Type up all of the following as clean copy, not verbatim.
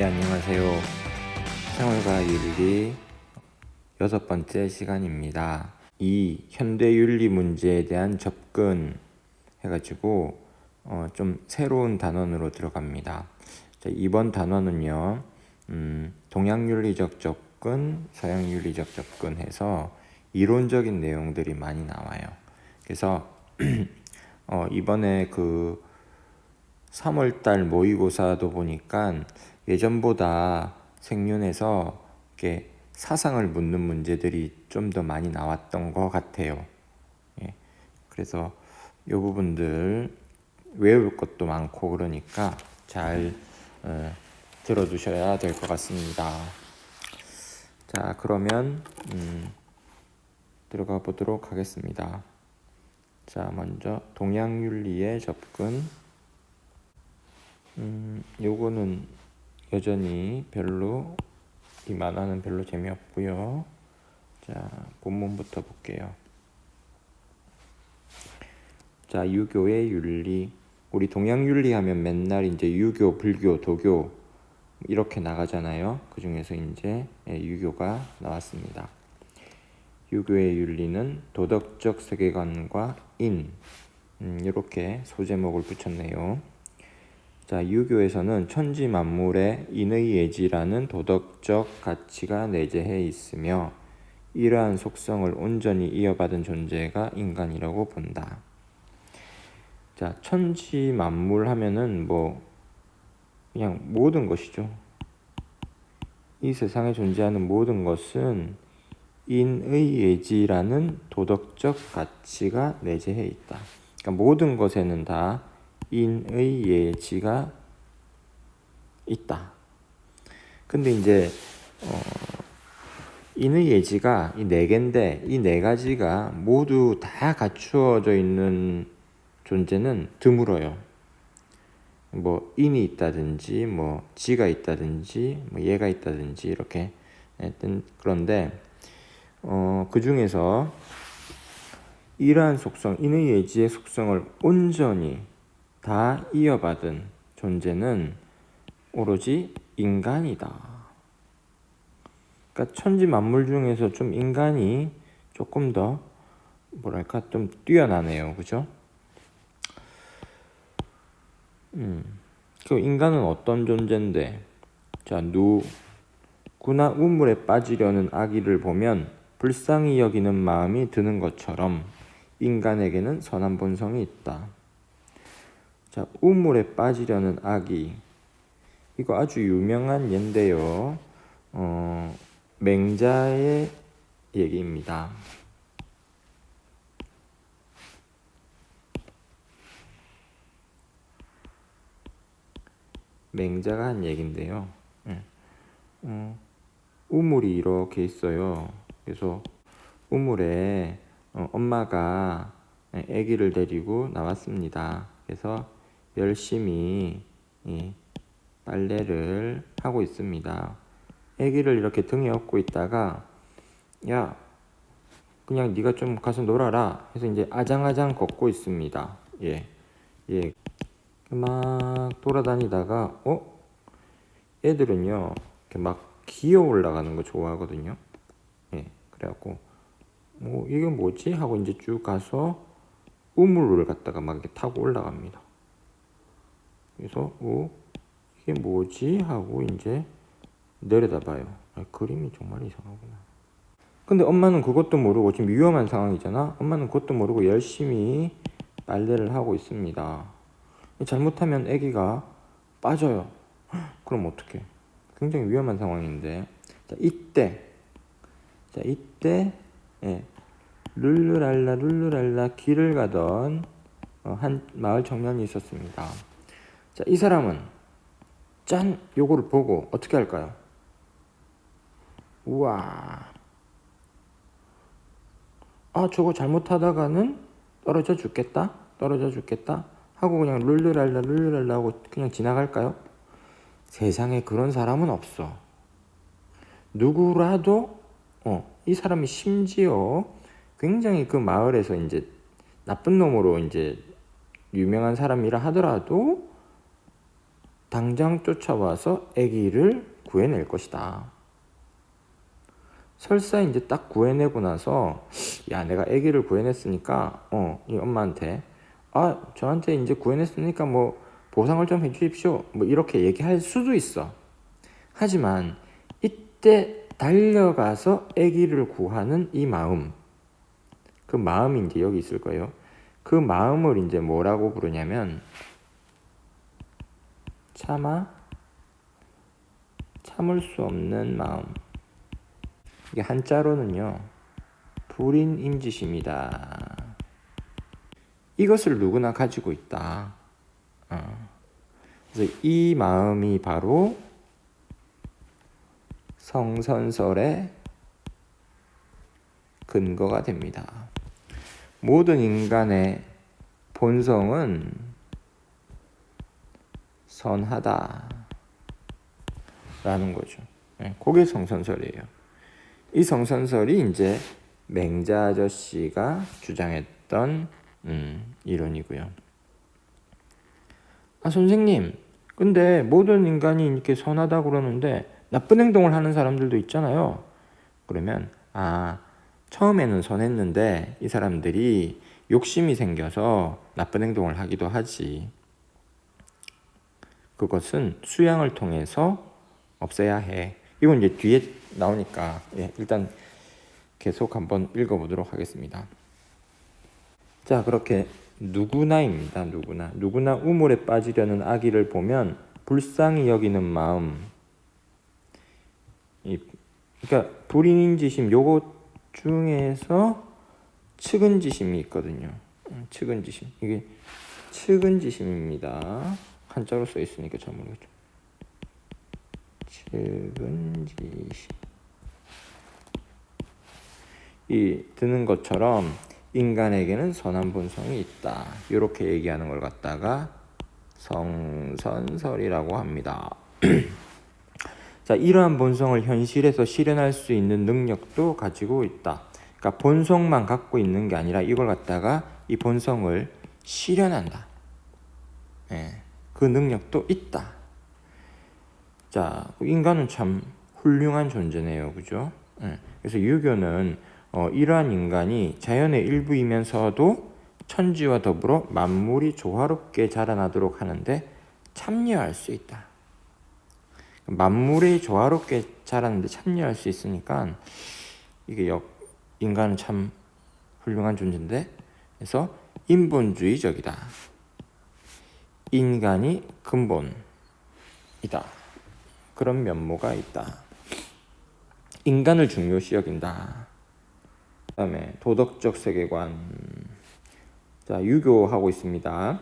안녕하세요. 생활과 윤리 6번째 시간입니다. 이 현대윤리 문제에 대한 접근 해가지고 좀 새로운 단원으로 들어갑니다. 자, 이번 단원은요, 동양윤리적 접근, 서양윤리적 접근 해서 이론적인 내용들이 많이 나와요. 그래서 이번에 3월달 모의고사도 보니까 예전보다 생윤에서 이렇게 사상을 묻는 문제들이 좀 더 많이 나왔던 것 같아요. 예. 그래서 이 부분들 외울 것도 많고 그러니까 잘 들어두셔야 될 것 같습니다. 자, 그러면 들어가 보도록 하겠습니다. 자, 먼저 동양윤리의 접근. 요거는 여전히 별로 이 만화는 별로 재미없고요. 자, 본문부터 볼게요. 자, 유교의 윤리. 우리 동양윤리 하면 맨날 이제 유교, 불교, 도교 이렇게 나가잖아요. 그 중에서 이제 유교가 나왔습니다. 유교의 윤리는 도덕적 세계관과 이렇게 소제목을 붙였네요. 자, 유교에서는 천지 만물에 인의 예지라는 도덕적 가치가 내재해 있으며 이러한 속성을 온전히 이어받은 존재가 인간이라고 본다. 자, 천지 만물 하면은 그냥 모든 것이죠. 이 세상에 존재하는 모든 것은 인의 예지라는 도덕적 가치가 내재해 있다. 그러니까 모든 것에는 다 인의 예지가 있다. 근데 이제 인의 예지가 이 4개인데 이 4가지가 모두 다 갖추어져 있는 존재는 드물어요. 인이 있다든지 지가 있다든지 얘가 있다든지 이렇게. 그런데 그 중에서 이러한 속성, 인의 예지의 속성을 온전히 다 이어받은 존재는 오로지 인간이다. 그러니까 천지 만물 중에서 좀 인간이 조금 더 좀 뛰어나네요. 그죠? 그 인간은 어떤 존재인데, 자, 누구나 우물에 빠지려는 아기를 보면 불쌍히 여기는 마음이 드는 것처럼 인간에게는 선한 본성이 있다. 자, 우물에 빠지려는 아기. 이거 아주 유명한 예인데요. 맹자의 얘기입니다. 맹자가 한 얘기인데요. 우물이 이렇게 있어요. 그래서 우물에 엄마가 아기를 데리고 나왔습니다. 그래서 열심히 빨래를 하고 있습니다. 아기를 이렇게 등에 업고 있다가 야, 그냥 네가 좀 가서 놀아라 해서 이제 아장아장 걷고 있습니다. 막 돌아다니다가 애들은요 이렇게 막 기어 올라가는 거 좋아하거든요. 그래갖고 이게 뭐지 하고 이제 쭉 가서 우물을 갖다가 막 이렇게 타고 올라갑니다. 그래서 이게 뭐지 하고 이제 내려다봐요. 그림이 정말 이상하구나. 근데 엄마는 그것도 모르고, 지금 위험한 상황이잖아. 엄마는 그것도 모르고 열심히 빨래를 하고 있습니다. 잘못하면 아기가 빠져요. 그럼 어떡해? 굉장히 위험한 상황인데. 자, 이때 룰루랄라 길을 가던 한 마을 청년이 있었습니다. 자, 이 사람은 요거를 보고 어떻게 할까요? 우와, 저거 잘못하다가는 떨어져 죽겠다 하고 그냥 룰루랄라 하고 그냥 지나갈까요? 세상에 그런 사람은 없어. 누구라도 이 사람이 심지어 굉장히 그 마을에서 이제 나쁜 놈으로 이제 유명한 사람이라 하더라도 당장 쫓아와서 아기를 구해낼 것이다. 설사 이제 딱 구해내고 나서 야 내가 아기를 구해냈으니까 이 엄마한테 저한테 이제 구해냈으니까 뭐 보상을 좀 해주십시오 뭐 이렇게 얘기할 수도 있어. 하지만 이때 달려가서 아기를 구하는 이 마음, 그 마음이 이제 여기 있을 거예요. 그 마음을 이제 뭐라고 부르냐면 참을 수 없는 마음. 이게 한자로는요 불인인지심이다. 이것을 누구나 가지고 있다. 그래서 이 마음이 바로 성선설의 근거가 됩니다. 모든 인간의 본성은 선하다 라는 거죠. 그게 성선설이에요. 이 성선설이 이제 맹자 아저씨가 주장했던 이론이고요. 선생님, 근데 모든 인간이 이렇게 선하다고 그러는데 나쁜 행동을 하는 사람들도 있잖아요. 그러면 처음에는 선했는데 이 사람들이 욕심이 생겨서 나쁜 행동을 하기도 하지. 그것은 수양을 통해서 없애야 해. 이건 이제 뒤에 나오니까 일단 계속 한번 읽어보도록 하겠습니다. 자, 그렇게 누구나입니다. 누구나 우물에 빠지려는 아기를 보면 불쌍히 여기는 마음. 그러니까 불인인지심 요것 중에서 측은지심이 있거든요. 측은지심. 이게 측은지심입니다. 한자로 써 있으니까 잘 모르겠죠. 측은지심. 이 드는 것처럼 인간에게는 선한 본성이 있다. 이렇게 얘기하는 걸 갖다가 성선설이라고 합니다. 자, 이러한 본성을 현실에서 실현할 수 있는 능력도 가지고 있다. 그러니까 본성만 갖고 있는 게 아니라 이걸 갖다가 이 본성을 실현한다. 그 능력도 있다. 자, 인간은 참 훌륭한 존재네요. 그죠? 그래서 유교는 이러한 인간이 자연의 일부이면서도 천지와 더불어 만물이 조화롭게 자라나도록 하는데 참여할 수 있다. 만물이 조화롭게 자라는데 참여할 수 있으니까 이게 인간은 참 훌륭한 존재인데, 그래서 인본주의적이다. 인간이 근본이다. 그런 면모가 있다. 인간을 중요시 여긴다. 그 다음에 도덕적 세계관. 자, 유교하고 있습니다.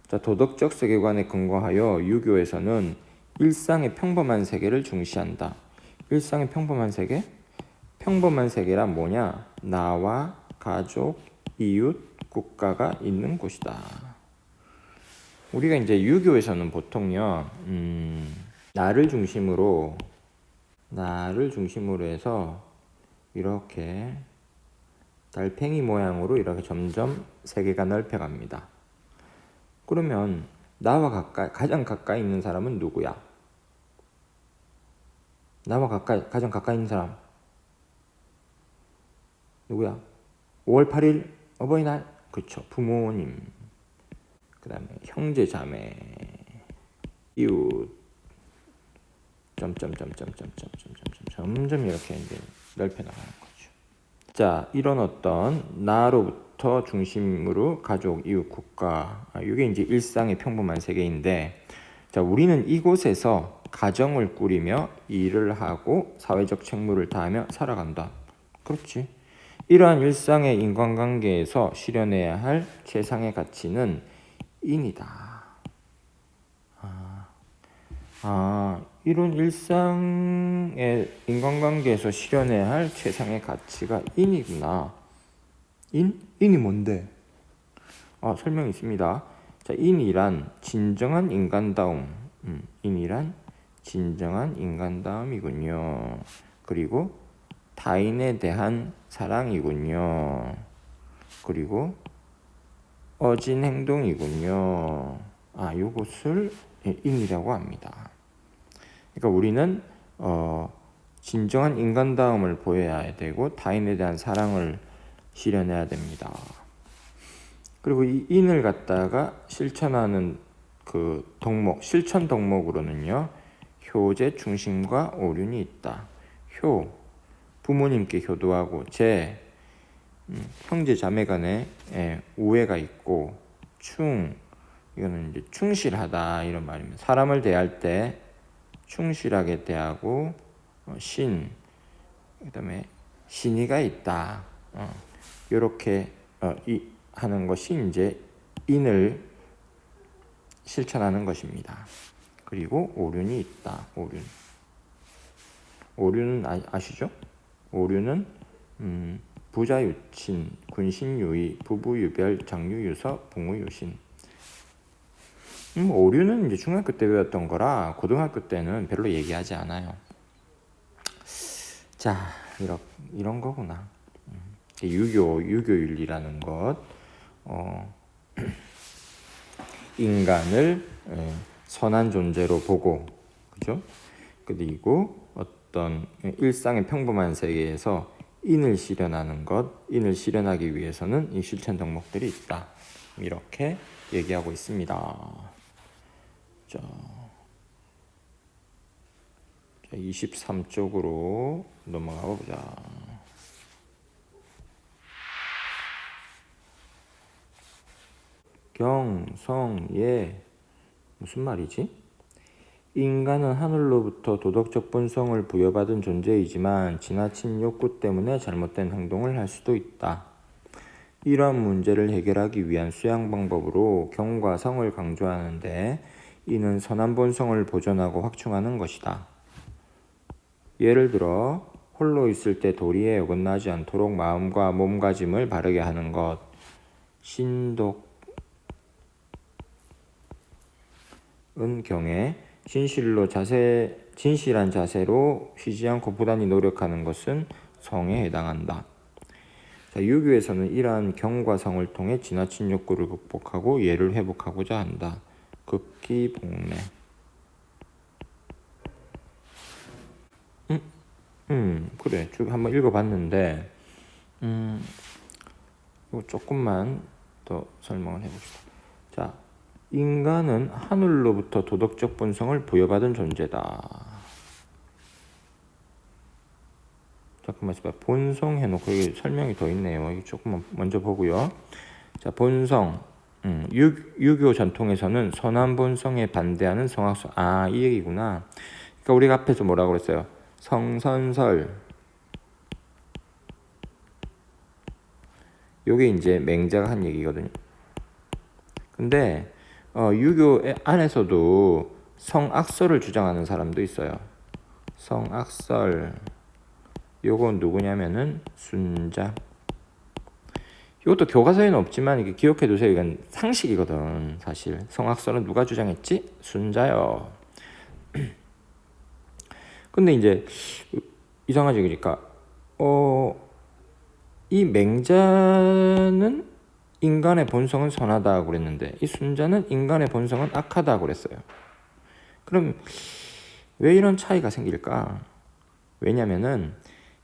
자, 도덕적 세계관에 근거하여 유교에서는 일상의 평범한 세계를 중시한다. 일상의 평범한 세계? 평범한 세계란 뭐냐? 나와 가족, 이웃, 국가가 있는 곳이다. 우리가 이제 유교에서는 보통요, 나를 중심으로 해서 이렇게 달팽이 모양으로 이렇게 점점 세계가 넓혀갑니다. 그러면 나와 가장 가까이 있는 사람은 누구야? 나와 가장 가까이 있는 사람 누구야? 5월 8일 어버이날, 그렇죠. 부모님, 그 다음에 형제 자매, 이웃, 점점 이렇게 이제 넓혀 나가는 거죠. 자, 이런 어떤 나로부터 중심으로 가족, 이웃, 국가, 이게 이제 일상의 평범한 세계인데, 자, 우리는 이곳에서 가정을 꾸리며 일을 하고 사회적 책무를 다하며 살아간다. 그렇지. 이러한 일상의 인간관계에서 실현해야 할 최상의 가치는 인이다. 이런 일상의 인간관계에서 실현해야 할 최상의 가치가 인이구나. 인이 뭔데? 설명이 있습니다. 자, 인이란 진정한 인간다움. 인이란 진정한 인간다움이군요. 그리고 타인에 대한 사랑이군요. 그리고 어진 행동이군요. 요것을 인이라고 합니다. 그러니까 우리는 진정한 인간다움을 보여야 되고 타인에 대한 사랑을 실현해야 됩니다. 그리고 이 인을 갖다가 실천하는 그 덕목, 실천 덕목으로는요, 효제, 충심과 오륜이 있다. 효, 부모님께 효도하고, 형제 자매 간에 우애가 있고, 이거는 이제 충실하다 이런 말입니다. 사람을 대할 때 충실하게 대하고, 그다음에 신의가 있다. 이렇게 하는 것이 이제 인을 실천하는 것입니다. 그리고 오륜이 있다. 오륜은 아시죠? 오륜은 부자유친, 군신유의, 부부유별, 장유유서, 붕우유신. 오륜은 이제 중학교 때 배웠던 거라 고등학교 때는 별로 얘기하지 않아요. 자, 이런 거구나. 유교윤리라는 것, 인간을 선한 존재로 보고, 그죠? 그리고 어떤 일상의 평범한 세계에서 인을 실현하는 것, 인을 실현하기 위해서는 이 실천 덕목들이 있다. 이렇게 얘기하고 있습니다. 자, 23쪽으로 넘어가 보자. 경성예 무슨 말이지? 인간은 하늘로부터 도덕적 본성을 부여받은 존재이지만 지나친 욕구 때문에 잘못된 행동을 할 수도 있다. 이러한 문제를 해결하기 위한 수양 방법으로 경과 성을 강조하는데 이는 선한 본성을 보존하고 확충하는 것이다. 예를 들어 홀로 있을 때 도리에 어긋나지 않도록 마음과 몸가짐을 바르게 하는 것, 신독은 경에 진실한 자세로 쉬지 않고 부단히 노력하는 것은 성에 해당한다. 자, 유교에서는 이러한 경과 성을 통해 지나친 욕구를 극복하고 예를 회복하고자 한다. 극기복례. 그래. 쭉 한번 읽어봤는데, 이거 조금만 더 설명을 해봅시다. 자, 인간은 하늘로부터 도덕적 본성을 부여받은 존재다. 잠깐만 있어봐. 본성 해놓고 여기 설명이 더 있네요. 이거 조금만 먼저 보고요. 자, 본성. 유교 전통에서는 선한 본성에 반대하는 성악설. 이 얘기구나. 그러니까 우리가 앞에서 뭐라고 그랬어요? 성선설. 요게 이제 맹자가 한 얘기거든요. 근데 유교 안에서도 성악설을 주장하는 사람도 있어요. 성악설. 요건 누구냐면은 순자. 이것도 교과서에는 없지만 이게 기억해 두세요. 이건 상식이거든. 사실 성악설은 누가 주장했지? 순자요. 근데 이제 이상하지. 그러니까 이 맹자는 인간의 본성은 선하다고 그랬는데 이 순자는 인간의 본성은 악하다고 그랬어요. 그럼 왜 이런 차이가 생길까? 왜냐면은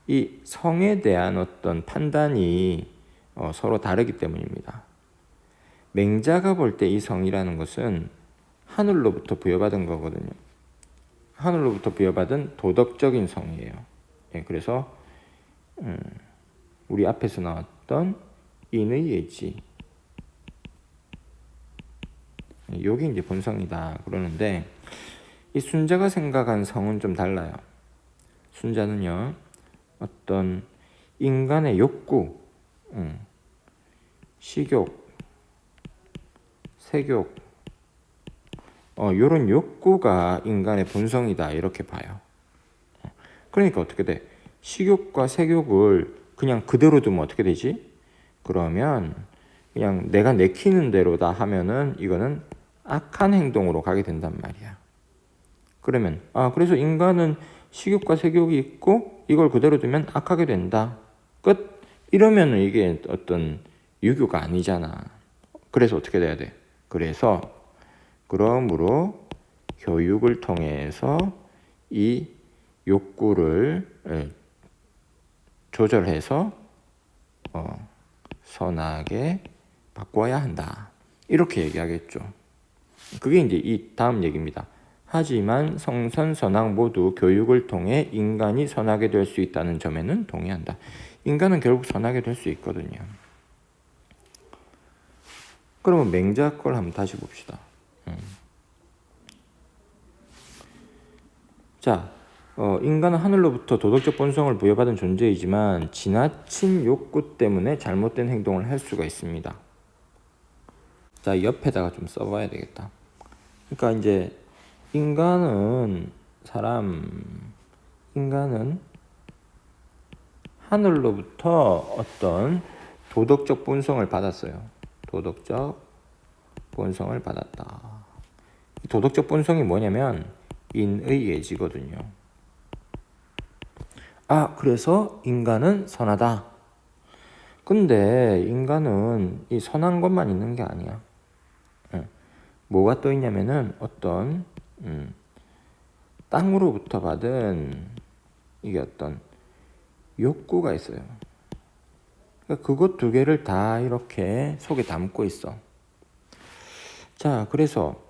이 성에 대한 어떤 판단이 서로 다르기 때문입니다. 맹자가 볼 때 이 성이라는 것은 하늘로부터 부여받은 거거든요. 하늘로부터 부여받은 도덕적인 성이에요. 그래서 우리 앞에서 나왔던 인의 예지, 요게 이제 본성이다 그러는데 이 순자가 생각한 성은 좀 달라요. 순자는요, 어떤 인간의 욕구, 식욕, 색욕, 요런 욕구가 인간의 본성이다 이렇게 봐요. 그러니까 어떻게 돼? 식욕과 색욕을 그냥 그대로 두면 어떻게 되지? 그러면 그냥 내가 내키는 대로다 하면은 이거는 악한 행동으로 가게 된단 말이야. 그러면 그래서 인간은 식욕과 색욕이 있고 이걸 그대로 두면 악하게 된다. 끝. 이러면은 이게 어떤 유교가 아니잖아. 그래서 어떻게 돼야 돼? 그러므로 교육을 통해서 이 욕구를 조절해서 선하게 바꿔야 한다. 이렇게 얘기하겠죠. 그게 이제 이 다음 얘기입니다. 하지만 성선, 선악 모두 교육을 통해 인간이 선하게 될 수 있다는 점에는 동의한다. 인간은 결국 선하게 될 수 있거든요. 그러면 맹자 걸 한번 다시 봅시다. 자, 인간은 하늘로부터 도덕적 본성을 부여받은 존재이지만 지나친 욕구 때문에 잘못된 행동을 할 수가 있습니다. 자, 옆에다가 좀 써봐야 되겠다. 그러니까 이제 인간은 하늘로부터 어떤 도덕적 본성을 받았어요. 도덕적 본성을 받았다. 도덕적 본성이 뭐냐면 인의 예지거든요. 그래서 인간은 선하다. 근데 인간은 이 선한 것만 있는 게 아니야. 뭐가 또 있냐면은 어떤 땅으로부터 받은 이게 어떤 욕구가 있어요. 그러니까 그것 두 개를 다 이렇게 속에 담고 있어. 자, 그래서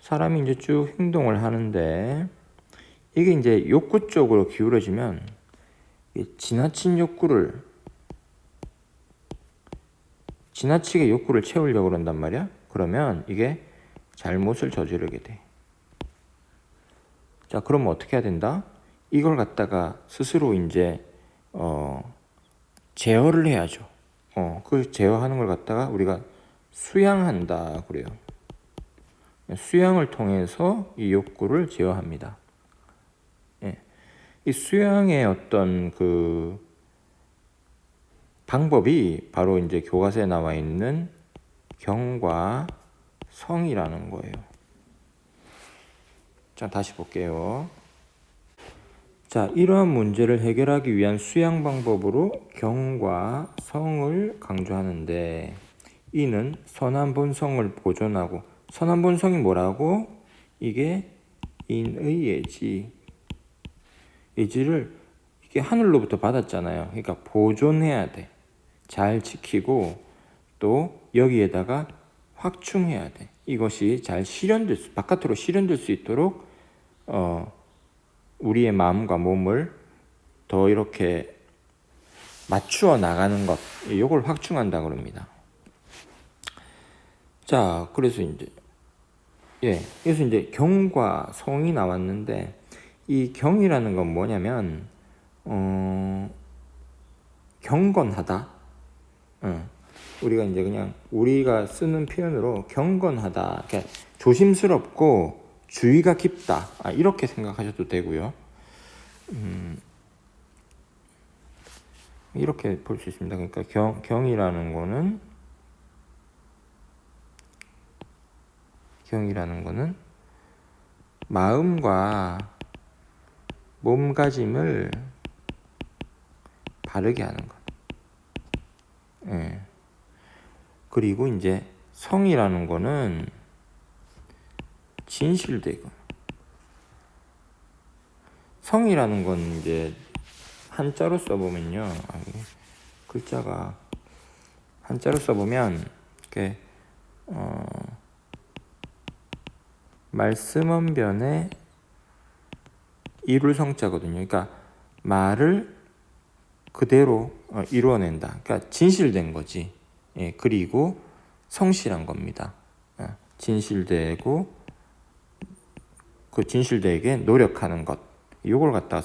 사람이 이제 쭉 행동을 하는데 이게 이제 욕구 쪽으로 기울어지면 지나치게 욕구를 채우려고 그런단 말이야. 그러면 이게 잘못을 저지르게 돼. 자, 그러면 어떻게 해야 된다? 이걸 갖다가 스스로 이제 제어를 해야죠. 그 제어하는 걸 갖다가 우리가 수양한다 그래요. 수양을 통해서 이 욕구를 제어합니다. 이 수양의 어떤 그 방법이 바로 이제 교과서에 나와 있는 경과 성이라는 거예요. 자, 다시 볼게요. 자, 이러한 문제를 해결하기 위한 수양 방법으로 경과 성을 강조하는데 이는 선한 본성을 보존하고, 선한 본성이 뭐라고? 이게 인의 예지. 예지를 이게 하늘로부터 받았잖아요. 그러니까 보존해야 돼. 잘 지키고 또 여기에다가 확충해야 돼. 이것이 잘 바깥으로 실현될 수 있도록 우리의 마음과 몸을 더 이렇게 맞추어 나가는 것, 이걸 확충한다 그럽니다. 자, 그래서 이제 경과 성이 나왔는데 이 경이라는 건 뭐냐면 경건하다. 우리가 이제 그냥 우리가 쓰는 표현으로 경건하다, 그러니까 조심스럽고 주의가 깊다, 이렇게 생각하셔도 되고요. 이렇게 볼 수 있습니다. 그러니까 경이라는 거는 마음과 몸가짐을 바르게 하는 것. 그리고 이제 성이라는 거는 진실되고, 성이라는 건 이제 한자로 써보면요, 글자가 한자로 써보면 이렇게 말씀언변에 이룰 성자거든요. 그러니까 말을 그대로 이루어낸다. 그러니까 진실된 거지. 그리고 성실한 겁니다. 진실되고 그 진실되게 노력하는 것. 이걸 갖다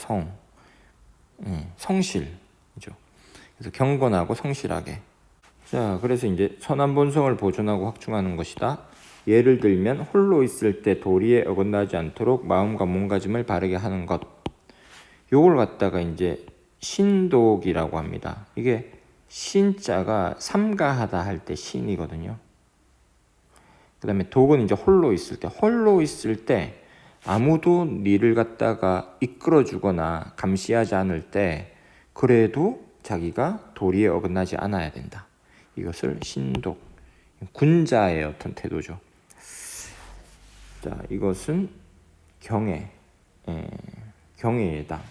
성실이죠. 그래서 경건하고 성실하게. 자, 그래서 이제 선한 본성을 보존하고 확충하는 것이다. 예를 들면 홀로 있을 때 도리에 어긋나지 않도록 마음과 몸가짐을 바르게 하는 것. 요걸 갖다가 이제 신독이라고 합니다. 이게 신자가 삼가하다 할 때 신이거든요. 그 다음에 독은 이제 홀로 있을 때 아무도 니를 갖다가 이끌어주거나 감시하지 않을 때 그래도 자기가 도리에 어긋나지 않아야 된다. 이것을 신독, 군자의 어떤 태도죠. 자, 이것은 경애, 경애에다.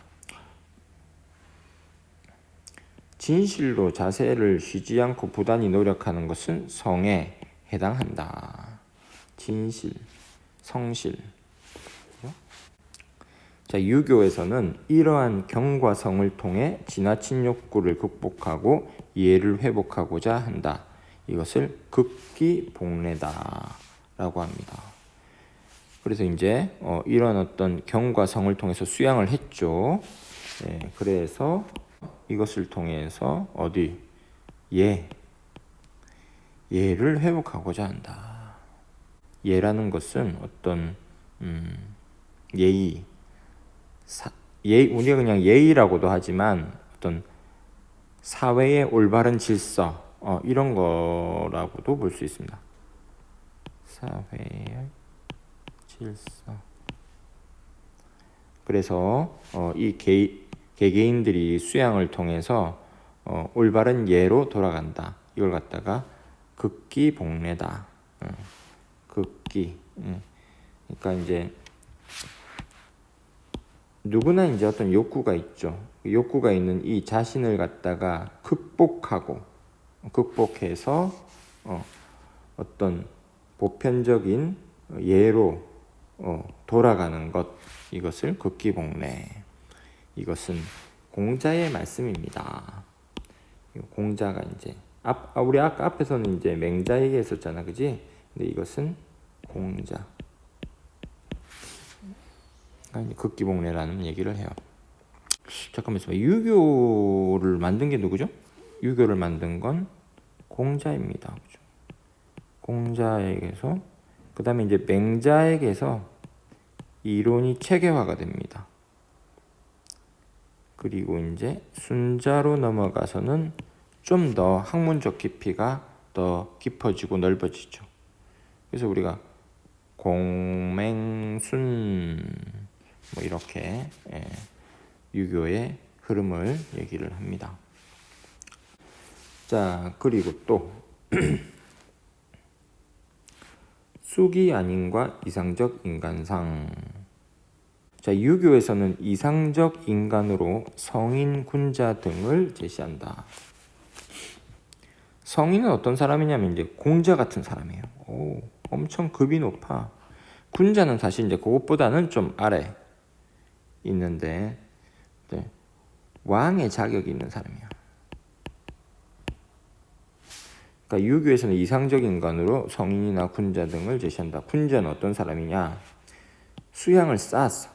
진실로 자세를 쉬지 않고 부단히 노력하는 것은 성에 해당한다. 진실, 성실. 자, 유교에서는 이러한 경과 성을 통해 지나친 욕구를 극복하고 이해를 회복하고자 한다. 이것을 극기복례다라고 합니다. 그래서 이제 이런 어떤 경과 성을 통해서 수양을 했죠. 그래서 이것을 통해서 예를 회복하고자 한다. 예라는 것은 어떤 예의, 우리가 그냥 예의라고도 하지만 어떤 사회의 올바른 질서 이런 거라고도 볼 수 있습니다. 사회의 질서. 그래서 이 개개인들이 수양을 통해서 올바른 예로 돌아간다. 이걸 갖다가 극기복례다. 극기. 그러니까 이제 누구나 이제 어떤 욕구가 있죠. 욕구가 있는 이 자신을 갖다가 극복해서 어떤 보편적인 예로 돌아가는 것, 이것을 극기복례. 이것은 공자의 말씀입니다. 공자가 이제 우리 아까 앞에서는 이제 맹자 얘기했었잖아, 그지? 근데 이것은 공자. 극기복례라는 얘기를 해요. 잠깐만 있어봐. 유교를 만든 게 누구죠? 유교를 만든 건 공자입니다. 그죠? 공자에게서 그 다음에 이제 맹자에게서 이론이 체계화가 됩니다. 그리고 이제 순자로 넘어가서는 좀 더 학문적 깊이가 더 깊어지고 넓어지죠. 그래서 우리가 공맹순 뭐 이렇게 유교의 흐름을 얘기를 합니다. 자, 그리고 또 수기 아닌과 이상적 인간상. 자, 유교에서는 이상적 인간으로 성인, 군자 등을 제시한다. 성인은 어떤 사람이냐면 이제 공자 같은 사람이에요. 엄청 급이 높아. 군자는 사실 이제 그것보다는 좀 아래 있는데 왕의 자격이 있는 사람이야. 그러니까 유교에서는 이상적 인간으로 성인이나 군자 등을 제시한다. 군자는 어떤 사람이냐? 수양을 쌓았어.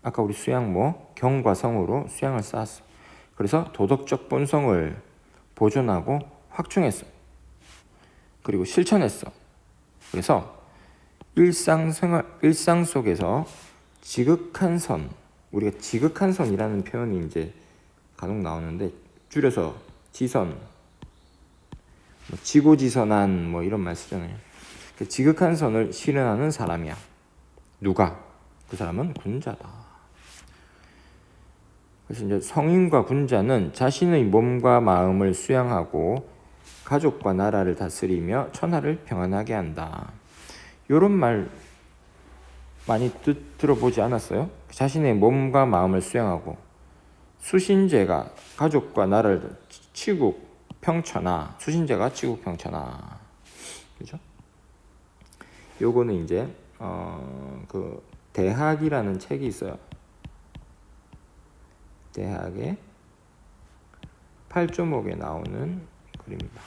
아까 우리 수양 경과 성으로 수양을 쌓았어. 그래서 도덕적 본성을 보존하고 확충했어. 그리고 실천했어. 그래서 일상 속에서 지극한 선, 우리가 지극한 선이라는 표현이 이제 간혹 나오는데 줄여서 지선, 지고지선한 이런 말 쓰잖아요. 지극한 선을 실현하는 사람이야. 누가? 그 사람은 군자다. 그래서 이제 성인과 군자는 자신의 몸과 마음을 수양하고 가족과 나라를 다스리며 천하를 평안하게 한다. 이런 말 많이 들어보지 않았어요? 자신의 몸과 마음을 수양하고 수신제가 가족과 나라를 치국 평천하. 수신제가 치국 평천하. 그죠? 요거는 이제 그 대학이라는 책이 있어요. 대학의 8조목에 나오는 글입니다.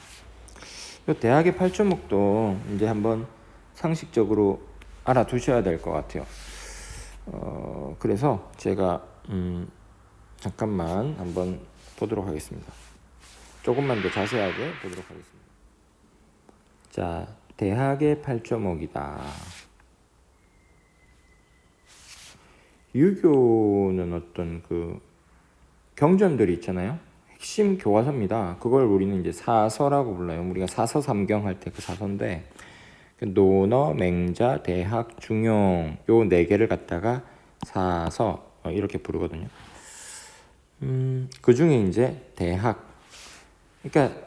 이 대학의 8조목도 이제 한번 상식적으로 알아두셔야 될 것 같아요. 그래서 제가 잠깐만 한번 보도록 하겠습니다. 조금만 더 자세하게 보도록 하겠습니다. 자, 대학의 8조목이다. 유교는 어떤 그 경전들이 있잖아요. 핵심 교과서입니다. 그걸 우리는 이제 사서라고 불러요. 우리가 사서 삼경 할 때 그 사서인데 논어, 맹자, 대학, 중용 요 네 개를 갖다가 사서 이렇게 부르거든요. 그 중에 이제 대학. 그러니까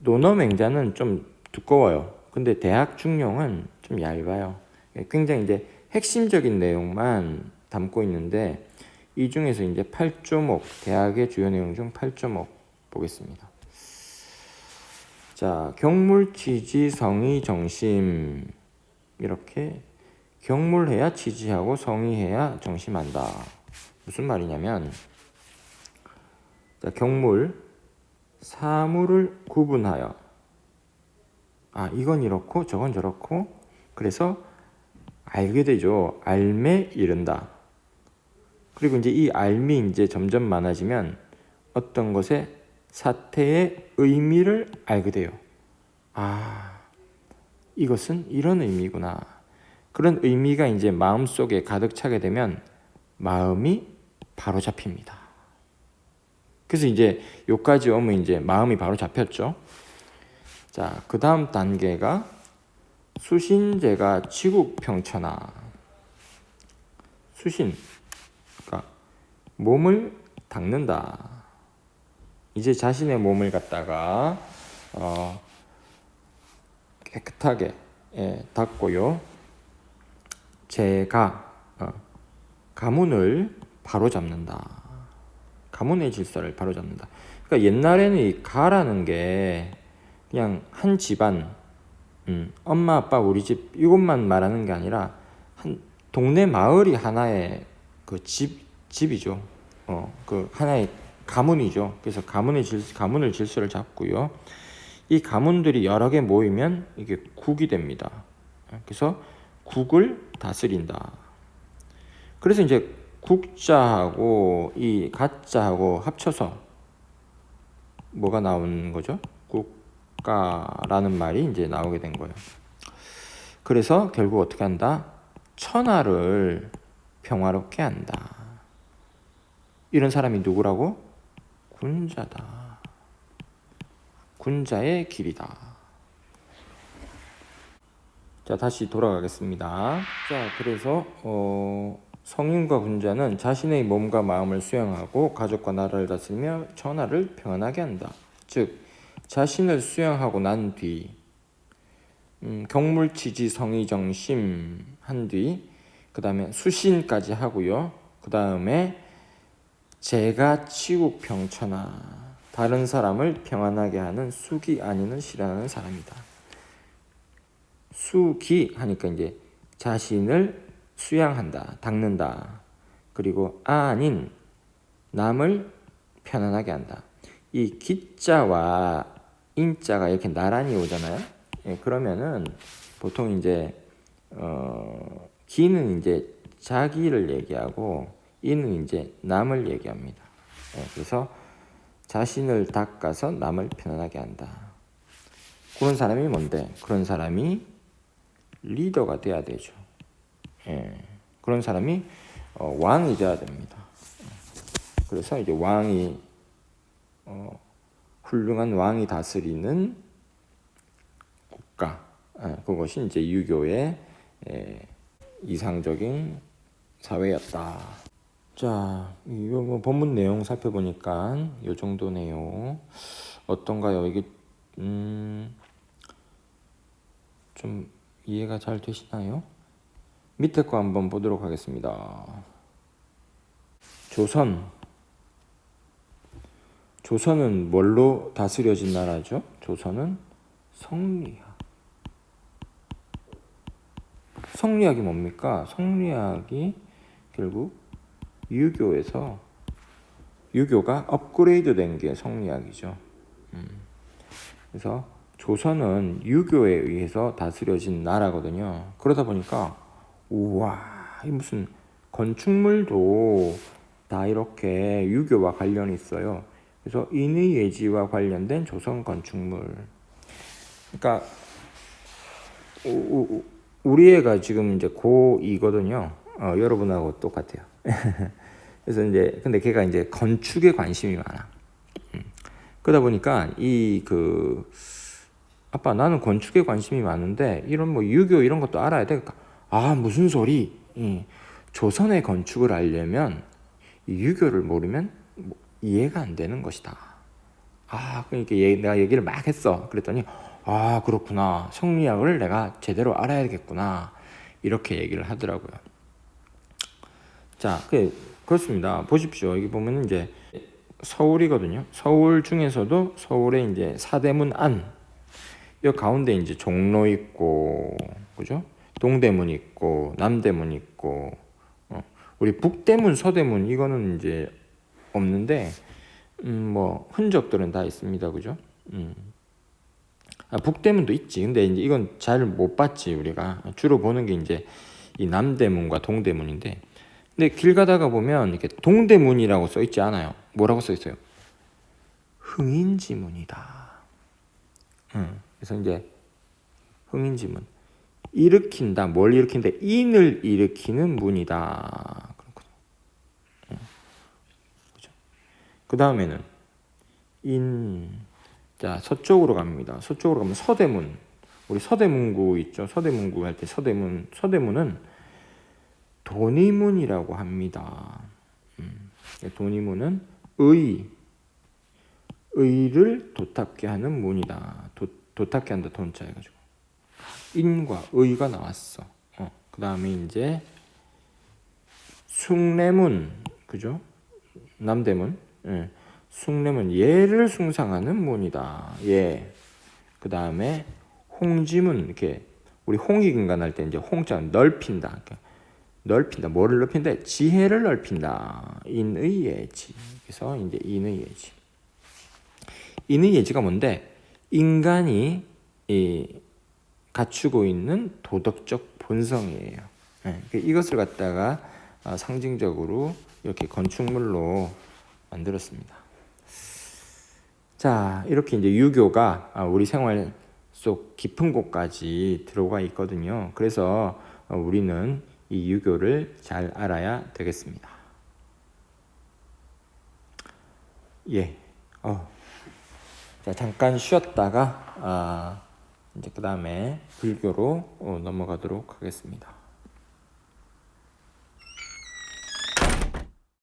논어, 맹자는 좀 두꺼워요. 근데 대학, 중용은 좀 얇아요. 굉장히 이제 핵심적인 내용만 담고 있는데 이 중에서 이제 8조목, 대학의 주요 내용 중 8조목 보겠습니다. 자, 경물, 취지, 성의, 정심. 이렇게 경물해야 취지하고 성의해야 정심한다. 무슨 말이냐면, 자, 경물, 사물을 구분하여, 이건 이렇고 저건 저렇고, 그래서 알게 되죠. 알매 이른다. 그리고 이제 이 알미 이제 점점 많아지면 어떤 것의 사태의 의미를 알게 돼요. 이것은 이런 의미구나. 그런 의미가 이제 마음속에 가득 차게 되면 마음이 바로 잡힙니다. 그래서 이제 여기까지 오면 이제 마음이 바로 잡혔죠. 자, 그 다음 단계가 수신제가 치국평천하. 수신, 그러니까 몸을 닦는다. 이제 자신의 몸을 갖다가 깨끗하게 닦고요. 제가 가문을 바로잡는다. 가문의 질서를 바로잡는다. 그러니까 옛날에는 이 가라는 게 그냥 한 집안, 엄마 아빠 우리 집 이것만 말하는 게 아니라 한 동네 마을이 하나의 그 집이죠. 그 하나의 가문이죠. 그래서 가문을 질서를 잡고요. 이 가문들이 여러 개 모이면 이게 국이 됩니다. 그래서 국을 다스린다. 그래서 이제 국자하고 이 가자하고 합쳐서 뭐가 나오는 거죠? 국가라는 말이 이제 나오게 된 거예요. 그래서 결국 어떻게 한다? 천하를 평화롭게 한다. 이런 사람이 누구라고? 군자다. 군자의 길이다. 자, 다시 돌아가겠습니다. 자, 그래서 성인과 군자는 자신의 몸과 마음을 수양하고 가족과 나라를 다스리며 천하를 평안하게 한다. 즉, 자신을 수양하고 난 뒤 경물치지 성의정심 한 뒤 그 다음에 수신까지 하고요. 그 다음에 제가 치국평천하, 다른 사람을 평안하게 하는 수기 아니는 실현하는 사람이다. 수기 하니까 이제 자신을 수양한다, 닦는다. 그리고 아닌 남을 편안하게 한다. 이 기자와 인자가 이렇게 나란히 오잖아요. 그러면은 보통 이제 기는 이제 자기를 얘기하고 이는 이제 남을 얘기합니다. 그래서 자신을 닦아서 남을 편안하게 한다. 그런 사람이 뭔데? 그런 사람이 리더가 돼야 되죠. 그런 사람이 왕이 돼야 됩니다. 그래서 이제 왕이 훌륭한 왕이 다스리는 국가, 그것이 이제 유교의 이상적인 사회였다. 자, 이거 뭐 본문 내용 살펴보니까 이 정도 내용 어떤가요? 이게 좀 이해가 잘 되시나요? 밑에 거 한번 보도록 하겠습니다. 조선은 뭘로 다스려진 나라죠? 조선은 성리학. 성리학이 뭡니까? 성리학이 결국 유교가 업그레이드 된 게 성리학이죠. 그래서 조선은 유교에 의해서 다스려진 나라거든요. 그러다 보니까 우와, 이 무슨 건축물도 다 이렇게 유교와 관련이 있어요. 그래서 인의예지와 관련된 조선 건축물. 그러니까 우리 애가 지금 이제 고2거든요. 여러분하고 똑같아요. 그래서 이제 근데 걔가 이제 건축에 관심이 많아. 그러다 보니까 아빠 나는 건축에 관심이 많은데 이런 뭐 유교 이런 것도 알아야 돼. 그러니까 무슨 소리? 조선의 건축을 알려면 유교를 모르면 이해가 안 되는 것이다. 그러니까 내가 얘기를 막 했어. 그랬더니 그렇구나. 성리학을 내가 제대로 알아야겠구나. 이렇게 얘기를 하더라고요. 자, 그렇습니다. 보십시오. 여기 보면 이제 서울이거든요. 서울 중에서도 서울에 이제 사대문 안, 이 가운데 이제 종로 있고, 그죠? 동대문 있고, 남대문 있고, 우리 북대문, 서대문 이거는 이제 없는데, 뭐 흔적들은 다 있습니다, 그죠? 북대문도 있지. 근데 이제 이건 잘 못 봤지 우리가 주로 보는 게 이제 이 남대문과 동대문인데, 근데 길 가다가 보면 이렇게 동대문이라고 써 있지 않아요. 뭐라고 써 있어요? 흥인지문이다. 그래서 이제 흥인지문, 일으킨다. 뭘 일으킨다? 인을 일으키는 문이다. 그렇거든요. 그죠? 그 다음에는 자, 서쪽으로 갑니다. 서쪽으로 가면 서대문. 우리 서대문구 있죠. 서대문구 할 때 서대문은 돈이문이라고 합니다. 돈이문은 의를 도탁게 하는 문이다. 도탁게 한다 돈자 해가지고 인과 의가 나왔어. 그 다음에 이제 숭례문, 그죠? 남대문. 숭례문, 예를 숭상하는 문이다. 예. 그 다음에 홍지문, 이렇게 우리 홍익인간 할 때 이제 홍자 넓힌다. 그러니까 넓힌다. 뭐를 넓힌다? 지혜를 넓힌다. 인의 예지. 그래서 이제 인의 예지. 인의 예지가 뭔데? 인간이 갖추고 있는 도덕적 본성이에요. 이것을 갖다가 상징적으로 이렇게 건축물로 만들었습니다. 자, 이렇게 이제 유교가 우리 생활 속 깊은 곳까지 들어가 있거든요. 그래서 우리는 이 유교를 잘 알아야 되겠습니다. 예. 자, 잠깐 쉬었다가 이제 그 다음에 불교로 넘어가도록 하겠습니다.